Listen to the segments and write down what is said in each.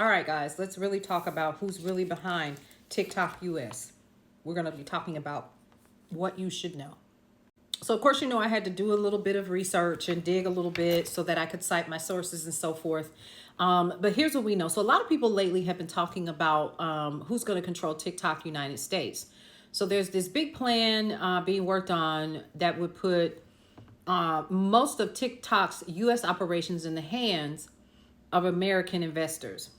All right, guys, let's really talk about who's really behind TikTok US. We're going to be talking about what you should know. So, of course, I had to do a little bit of research and dig a little bit so that I could cite my sources and so forth. But here's what we know. So, a lot of people lately have been talking about who's going to control TikTok United States. So, there's this big plan being worked on that would put most of TikTok's US operations in the hands of American investors,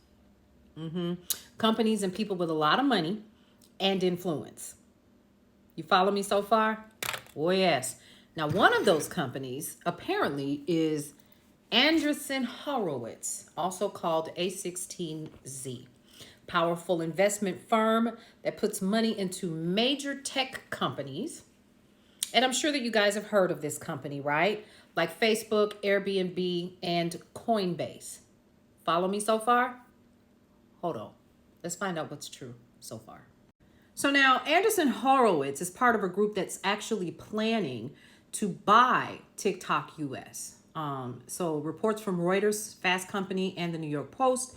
companies, and people with a lot of money and influence. You follow me so far? Oh, yes. Now, one of those companies apparently is Andreessen Horowitz, also called A16Z. Powerful investment firm that puts money into major tech companies. And I'm sure that you guys have heard of this company, right? Like Facebook, Airbnb, and Coinbase. Follow me so far? Hold on. Let's find out what's true so far. So now Andreessen Horowitz is part of a group that's actually planning to buy TikTok US. So reports from Reuters, Fast Company, and the New York Post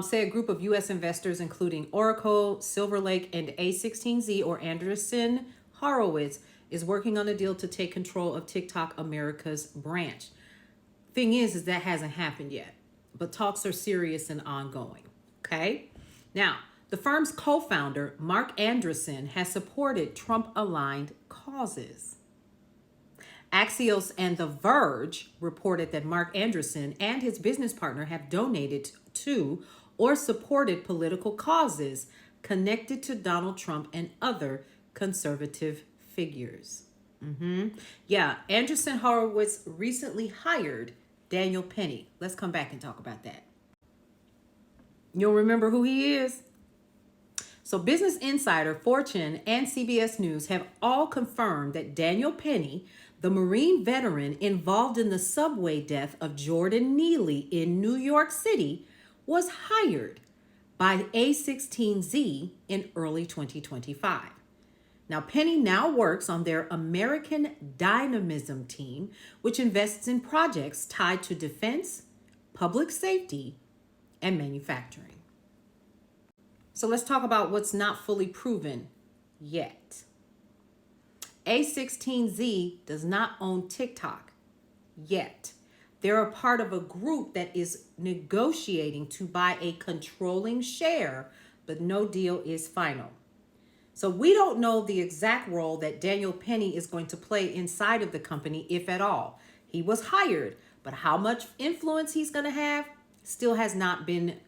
say a group of US investors, including Oracle, Silver Lake, and A16Z or Andreessen Horowitz, is working on a deal to take control of TikTok America's branch. Thing is that hasn't happened yet, but talks are serious and ongoing. Okay? Now, the firm's co-founder, Mark Andreessen, has supported Trump-aligned causes. Axios and The Verge reported that Mark Andreessen and his business partner have donated to or supported political causes connected to Donald Trump and other conservative figures. Yeah, Andreessen Horowitz recently hired Daniel Penny. Let's come back and talk about that. You'll remember who he is? So Business Insider, Fortune, and CBS News have all confirmed that Daniel Penny, the Marine veteran involved in the subway death of Jordan Neely in New York City, was hired by A16Z in early 2025. Now, Penny now works on their American Dynamism team, which invests in projects tied to defense, public safety, and manufacturing. So let's talk about what's not fully proven yet. A16Z does not own TikTok yet. They're a part of a group that is negotiating to buy a controlling share, but no deal is final. So we don't know the exact role that Daniel Penny is going to play inside of the company, if at all. He was hired, but how much influence he's going to have still has not been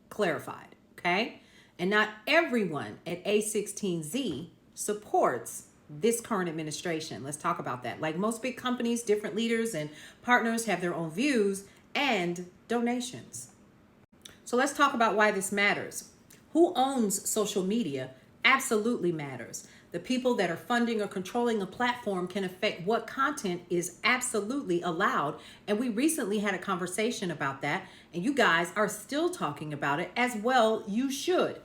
clarified, okay? And not everyone at A16Z supports this current administration. Let's talk about that. Like most big companies, different leaders and partners have their own views and donations. So let's talk about why this matters. Who owns social media absolutely matters. The people that are funding or controlling a platform can affect what content is absolutely allowed. And we recently had a conversation about that, and you guys are still talking about it as well. You should.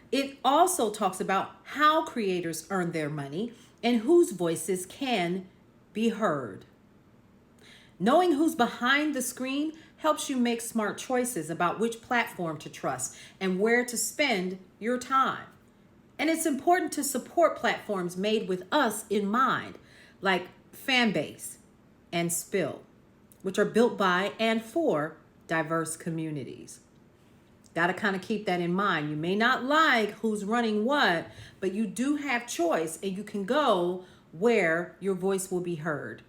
It also talks about how creators earn their money and whose voices can be heard. Knowing who's behind the screen helps you make smart choices about which platform to trust and where to spend your time. And it's important to support platforms made with us in mind, like Fanbase and Spill, which are built by and for diverse communities. Got to kind of keep that in mind. You may not like who's running what, but you do have choice and you can go where your voice will be heard.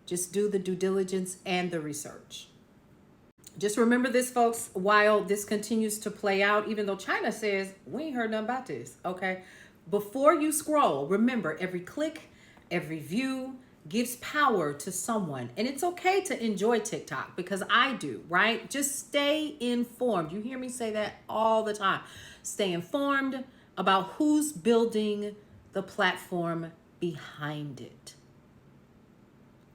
Just do the due diligence and the research. Just remember this, folks, while this continues to play out, even though China says, we ain't heard nothing about this, okay? Before you scroll, remember every click, every view gives power to someone. And it's okay to enjoy TikTok because I do, right? Just stay informed. You hear me say that all the time. Stay informed about who's building the platform behind it.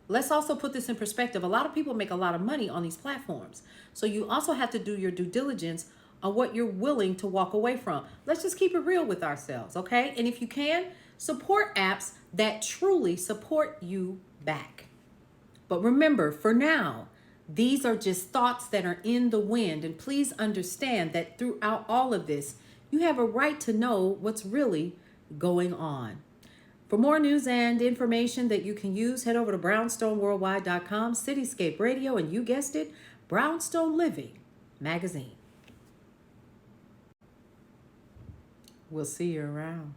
Let's also put this in perspective. A lot of people make a lot of money on these platforms. So you also have to do your due diligence on what you're willing to walk away from. Let's just keep it real with ourselves, okay? And if you can, support apps that truly support you back. But remember, for now, These are just thoughts that are in the wind. And please understand that throughout all of this, you have a right to know what's really going on. For more news and information that you can use, head over to brownstoneworldwide.com, Cityscape Radio, and you guessed it, Brownstone Living Magazine. We'll see you around.